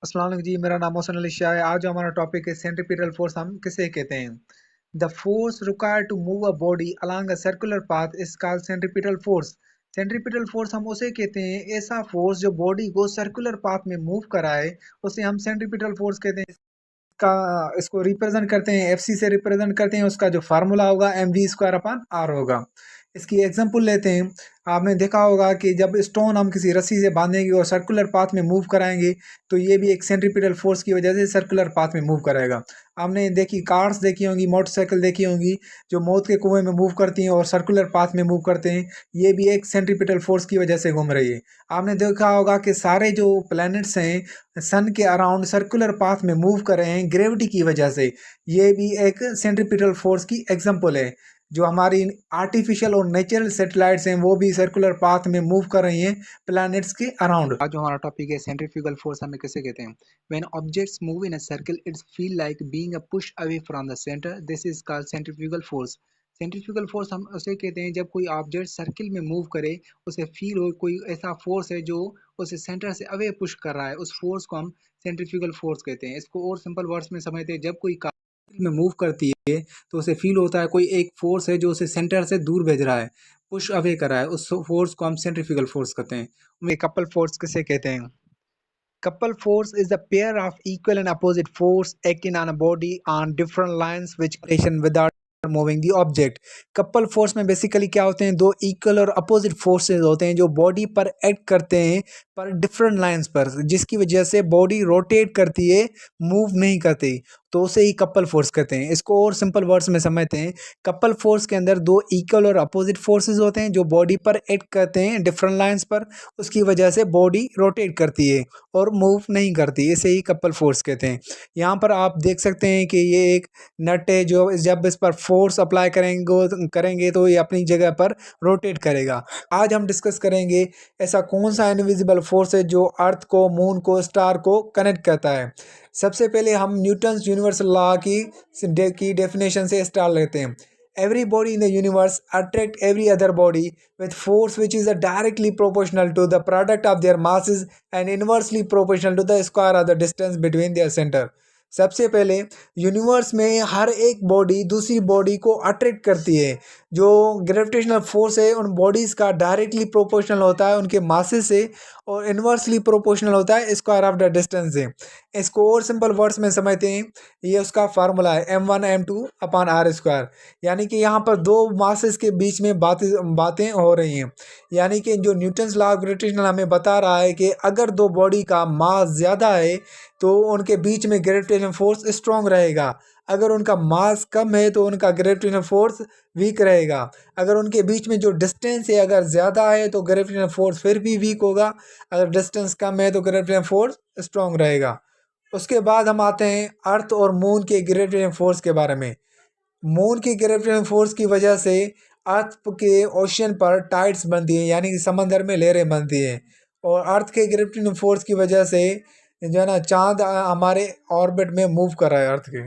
अस्सलाम वालेकुम जी, मेरा नाम मोहसिन अली शाह है। आज जो हमारा टॉपिक है सेंट्रीपिटल फोर्स, हम किसे कहते हैं। The force required to move a body along a circular path is called centripetal force. Centripetal force हम उसे कहते हैं, ऐसा फोर्स जो बॉडी को सर्कुलर पाथ में मूव कराए, उसे हम सेंट्रीपिटल फोर्स कहते हैं। इसका इसको रिप्रेजेंट करते हैं, एफसी से रिप्रेजेंट करते हैं। उसका जो फार्मूला होगा mv² अपॉन r होगा। इसकी एग्जांपल लेते हैं। आपने देखा होगा कि जब स्टोन हम किसी रस्सी से बांधेंगे और सर्कुलर पाथ में मूव कराएंगे, तो ये भी एक सेंट्रीपिटल फोर्स की वजह से सर्कुलर पाथ में मूव कराएगा। आपने देखी कार्स देखी होंगी, मोटरसाइकिल देखी होंगी, जो मौत के कुएं में मूव करती हैं और सर्कुलर पाथ में मूव करते हैं। ये भी एक सेंट्रीपिटल फोर्स की वजह से घूम रही है। आपने देखा होगा कि सारे जो प्लैनेट्स हैं सन के अराउंड सर्कुलर पाथ में मूव कर रहे हैं ग्रेविटी की वजह से। ये भी एक सेंट्रीपिटल फोर्स की एग्जांपल है। जो हमारी आर्टिफिशियल और नेचुरल सैटेलाइट्स हैं, वो भी सर्कुलर पाथ में मूव कर रही हैं प्लैनेट्स के अराउंड। आज जो हमारा टॉपिक है सेंट्रीफ्यूगल फोर्स, हमें किसे कहते हैं। When objects move in a circle it's feel like being a push away from the centre, this is called centrifugal force. Centrifugal force हम उसे कहते हैं जब कोई ऑब्जेक्ट सर्किल में मूव करे, उसे फील हो कोई ऐसा फोर्स है जो उसे सेंटर से अवे पुश कर रहा है, उस फोर्स को हम सेंट्रीफ्यूगल फोर्स कहते हैं। इसको और सिंपल वर्ड्स में समझते हैं, जब कोई कार में मूव करती है तो उसे फील होता है कोई एक फोर्स है जो उसे सेंटर से दूर भेज रहा है, पुश अवे कर रहा है। उस फोर्स को हम सेंट्रीफ्यूगल फोर्स कहते हैं। कपल फोर्स किसे कहते हैं। Couple force is the pair of equal and opposite force acting on a body on different lines which operation without moving the object. Couple force में बेसिकली क्या होते हैं, दो इक्वल और अपोजिट फोर्सेस होते हैं जो बॉडी पर एक्ट करते हैं पर डिफरेंट लाइंस पर, जिसकी वजह से बॉडी रोटेट करती है, मूव नहीं करती, तो उसे ही कपल फोर्स कहते हैं। इसको और सिंपल वर्ड्स में समझते हैं। कपल फोर्स के अंदर दो इक्वल और अपोजिट फोर्सेस होते हैं जो बॉडी पर एक्ट करते हैं डिफरेंट लाइंस पर, उसकी वजह से बॉडी रोटेट करती है और मूव नहीं करती, इसे ही कपल फोर्स कहते हैं। यहाँ पर आप देख सकते हैं कि ये एक नट है, जो जब इस पर फोर्स अप्लाई करेंगे तो ये अपनी जगह पर रोटेट करेगा। आज हम डिस्कस करेंगे ऐसा कौन सा इनविजिबल फोर्स है जो अर्थ को, मून को, स्टार को कनेक्ट करता है। सबसे पहले हम न्यूटन्स यूनिवर्सल लॉ की डेफिनेशन से स्टार्ट लेते हैं। Every body in the universe attract every other body with force which is directly proportional to the product of their masses and inversely proportional to the square of the distance between their center। सबसे पहले universe में हर एक body दूसरी body को attract करती है। जो gravitational force है उन बॉडीज़ का डायरेक्टली प्रोपोर्शनल होता है उनके मासेस से, और इन्वर्सली प्रोपोर्शनल होता है स्क्वायर ऑफ द डिस्टेंस से। इसको और सिंपल वर्ड्स में समझते हैं, ये उसका फार्मूला है m1m2/r²। यानी कि यहाँ पर दो मासेस के बीच में बातें हो रही हैं। यानी कि जो न्यूटन्स लॉ ऑफ ग्रेविटेशन हमें बता रहा है कि अगर दो बॉडी का मास ज़्यादा है तो उनके बीच में ग्रेविटेशन फोर्स स्ट्रॉन्ग रहेगा। अगर उनका मास कम है तो उनका ग्रेविटेशन फोर्स वीक रहेगा। अगर उनके बीच में जो डिस्टेंस है अगर ज़्यादा है तो ग्रेविटेशन फोर्स फिर भी वीक होगा। अगर डिस्टेंस कम है तो ग्रेविटेशन फोर्स स्ट्रॉन्ग रहेगा। उसके बाद हम आते हैं अर्थ और मून के ग्रेविटेशन फोर्स के बारे में। मून की ग्रेविटेशन फोर्स की वजह से अर्थ के ओशन पर टाइड्स बनती हैं, यानी कि समंदर में लहरें बनती हैं। और अर्थ के ग्रेविटेशन फोर्स की वजह से जो है ना, चांद हमारे ऑर्बिट में मूव कर रहा है अर्थ के।